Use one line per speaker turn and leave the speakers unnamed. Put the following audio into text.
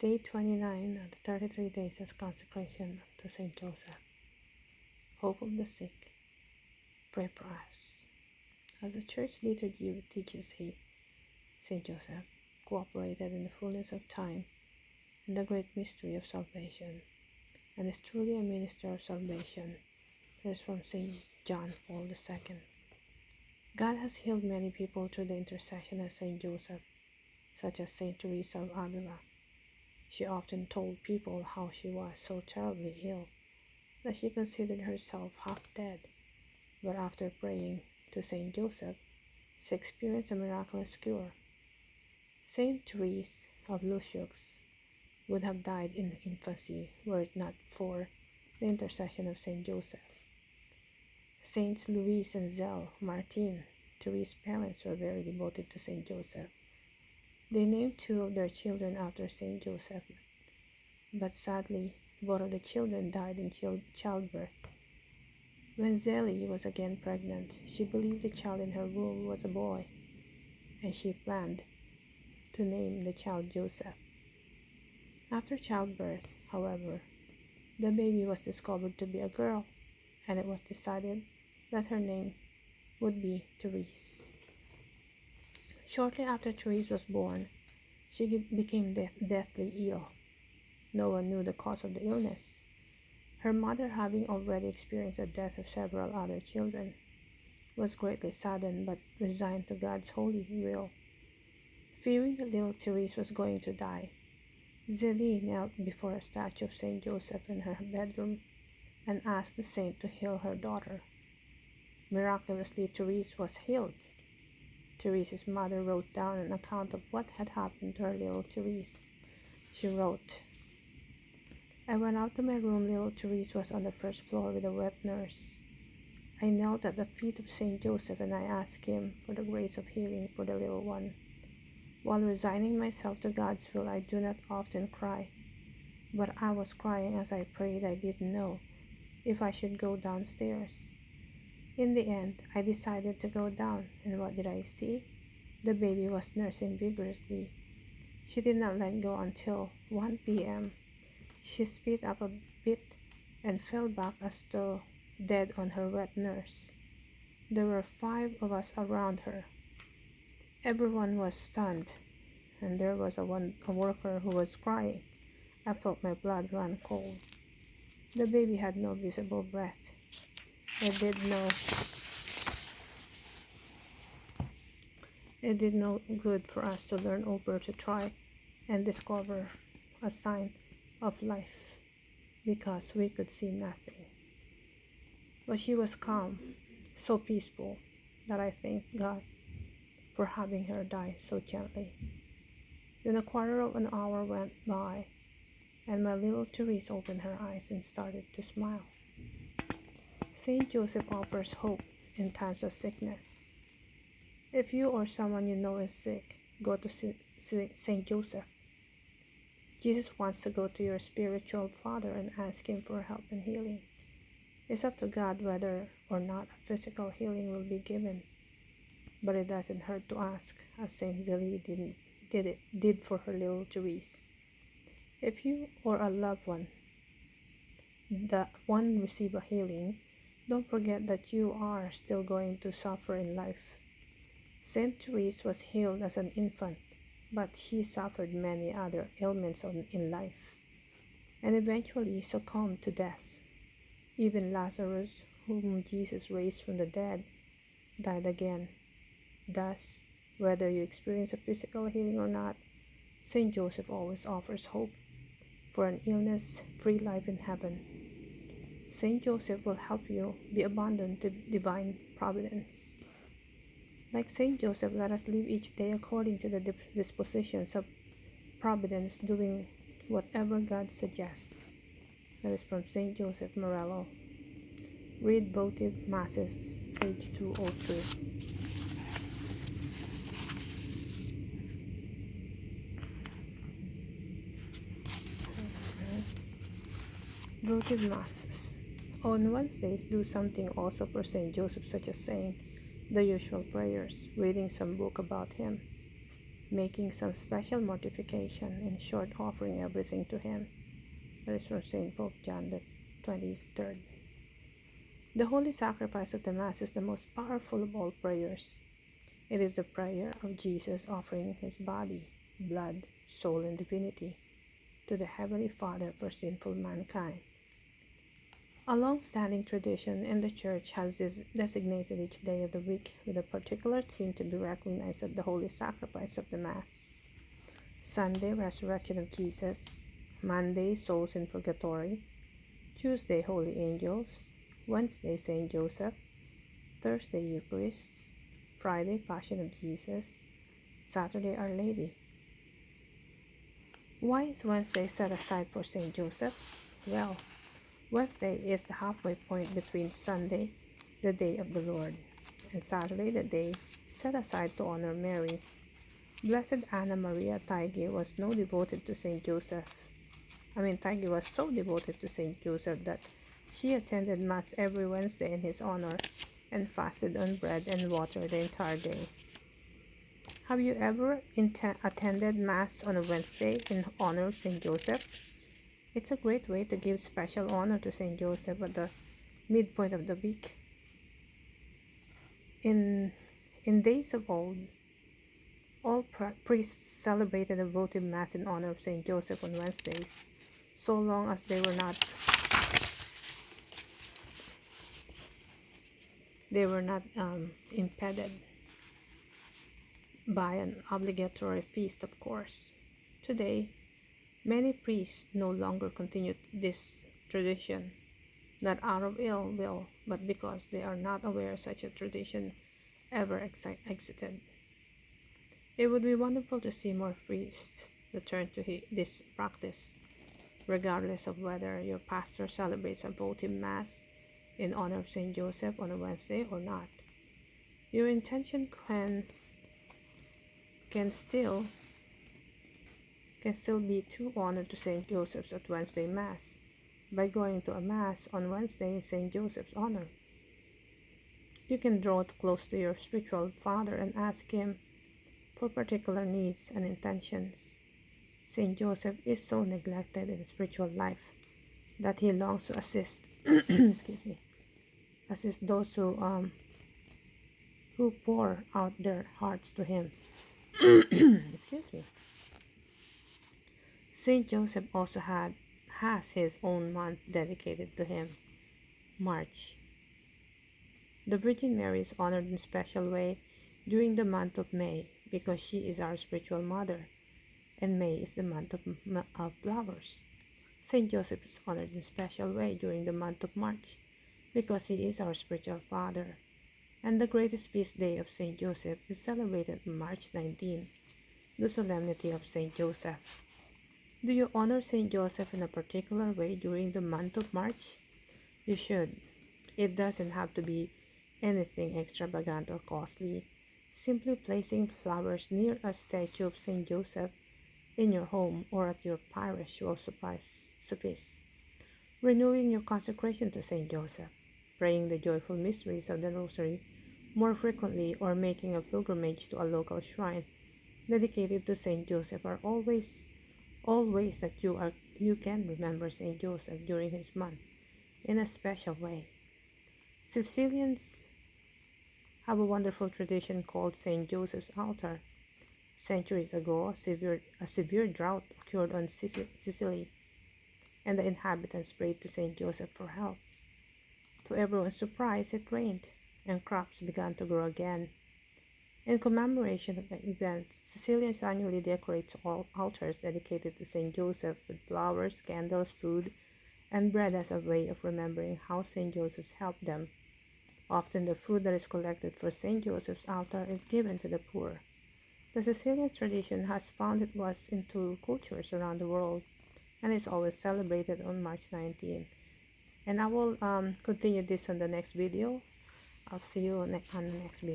Day 29 of the 33 days of consecration to Saint Joseph. Hope of the sick, pray for us. As the church liturgy teaches, Saint Joseph cooperated in the fullness of time in the great mystery of salvation, and is truly a minister of salvation. Here's from Saint John Paul II. God has healed many people through the intercession of Saint Joseph, such as Saint Teresa of Avila. She often told people how she was so terribly ill that she considered herself half dead, but after praying to Saint Joseph, she experienced a miraculous cure. Saint Therese of Lisieux would have died in infancy were it not for the intercession of Saint Joseph. Saints Louise and Zell Martin, Therese's parents, were very devoted to Saint Joseph. They named two of their children after Saint Joseph, but sadly, both of the children died in childbirth. When Zélie was again pregnant, she believed the child in her womb was a boy, and she planned to name the child Joseph. After childbirth, however, the baby was discovered to be a girl, and it was decided that her name would be Therese. Shortly after Therese was born, she became deathly ill. No one knew the cause of the illness. Her mother, having already experienced the death of several other children, was greatly saddened but resigned to God's holy will. Fearing that little Therese was going to die, Zélie knelt before a statue of Saint Joseph in her bedroom and asked the saint to heal her daughter. Miraculously, Therese was healed. Therese's mother wrote down an account of what had happened to her little Therese. She wrote, "I went out to my room. Little Therese was on the first floor with a wet nurse. I knelt at the feet of Saint Joseph and I asked him for the grace of healing for the little one. While resigning myself to God's will, I do not often cry, but I was crying as I prayed. I didn't know if I should go downstairs. In the end, I decided to go down, and what did I see? The baby was nursing vigorously. She did not let go until 1 p.m. She sped up a bit and fell back as though dead on her wet nurse. There were 5 of us around her. Everyone was stunned, and there was a worker who was crying. I felt my blood run cold. The baby had no visible breath. It did no good for us to learn over to try and discover a sign of life because we could see nothing. But she was calm, so peaceful, that I thank God for having her die so gently. Then a quarter of an hour went by, and my little Therese opened her eyes and started to smile. Saint Joseph offers hope in times of sickness. If you or someone you know is sick, go to Saint Joseph. Jesus wants to go to your spiritual father and ask him for help and healing. It's up to God whether or not a physical healing will be given, but it doesn't hurt to ask, as Saint Zélie did for her little Therese. If you or a loved one, receive a healing, don't forget that you are still going to suffer in life. Saint Therese was healed as an infant, but he suffered many other ailments in life, and eventually succumbed to death. Even Lazarus, whom Jesus raised from the dead, died again. Thus, whether you experience a physical healing or not, Saint Joseph always offers hope for an illness-free life in heaven. Saint Joseph will help you be abandoned to divine providence. Like Saint Joseph, let us live each day according to the dispositions of providence, doing whatever God suggests. That is from Saint Joseph Morello. Read Votive Masses, page 203. Votive Masses. On Wednesdays, do something also for Saint Joseph, such as saying the usual prayers, reading some book about him. making some special mortification, in short, offering everything to him. That is from St. Pope John the 23rd. The holy sacrifice of the Mass is the most powerful of all prayers. It is the prayer of Jesus offering his body, blood, soul, and divinity to the Heavenly Father for sinful mankind. A long-standing tradition in the Church has designated each day of the week with a particular theme to be recognized at the holy sacrifice of the Mass. Sunday, Resurrection of Jesus. Monday, Souls in Purgatory. Tuesday, Holy Angels. Wednesday, Saint Joseph. Thursday, Eucharist. Friday, Passion of Jesus. Saturday, Our Lady. Why is Wednesday set aside for Saint Joseph? Well, Wednesday is the halfway point between Sunday, the day of the Lord, and Saturday, the day set aside to honor Mary. Blessed Anna Maria Taigi was so devoted to Saint Joseph that she attended Mass every Wednesday in his honor and fasted on bread and water the entire day. Have you ever attended Mass on a Wednesday in honor of Saint Joseph? It's a great way to give special honor to Saint Joseph at the midpoint of the week. In days of old, all priests celebrated a votive Mass in honor of Saint Joseph on Wednesdays, so long as they were not impeded by an obligatory feast, of course. Today, many priests no longer continue this tradition, not out of ill will, but because they are not aware such a tradition ever existed. It would be wonderful to see more priests return to this practice, regardless of whether your pastor celebrates a votive Mass in honor of Saint Joseph on a Wednesday or not. Your intention can still be to honor to Saint Joseph's at Wednesday Mass by going to a Mass on Wednesday in Saint Joseph's honor. You can draw close to your spiritual father and ask him for particular needs and intentions. Saint Joseph is so neglected in spiritual life that he longs to assist assist those who pour out their hearts to him. Saint Joseph also has his own month dedicated to him, March. The Virgin Mary is honored in a special way during the month of May because she is our spiritual mother, and May is the month of flowers. Saint Joseph is honored in a special way during the month of March because he is our spiritual father, and the greatest feast day of Saint Joseph is celebrated on March 19, the Solemnity of Saint Joseph. Do you honor Saint Joseph in a particular way during the month of March? You should. It doesn't have to be anything extravagant or costly. Simply placing flowers near a statue of Saint Joseph in your home or at your parish will suffice. Renewing your consecration to Saint Joseph, praying the joyful mysteries of the Rosary more frequently, or making a pilgrimage to a local shrine dedicated to Saint Joseph are all ways that you can remember Saint Joseph during his month in a special way. Sicilians have a wonderful tradition called Saint Joseph's Altar. Centuries ago, a severe drought occurred on Sicily, and the inhabitants prayed to Saint Joseph for help. To everyone's surprise, it rained, and crops began to grow again. In commemoration of the event, Sicilians annually decorate all altars dedicated to Saint Joseph with flowers, candles, food, and bread as a way of remembering how Saint Joseph helped them. Often the food that is collected for Saint Joseph's altar is given to the poor. The Sicilian tradition has found its way into cultures around the world and is always celebrated on March 19. And I will continue this on the next video. I'll see you on the next video.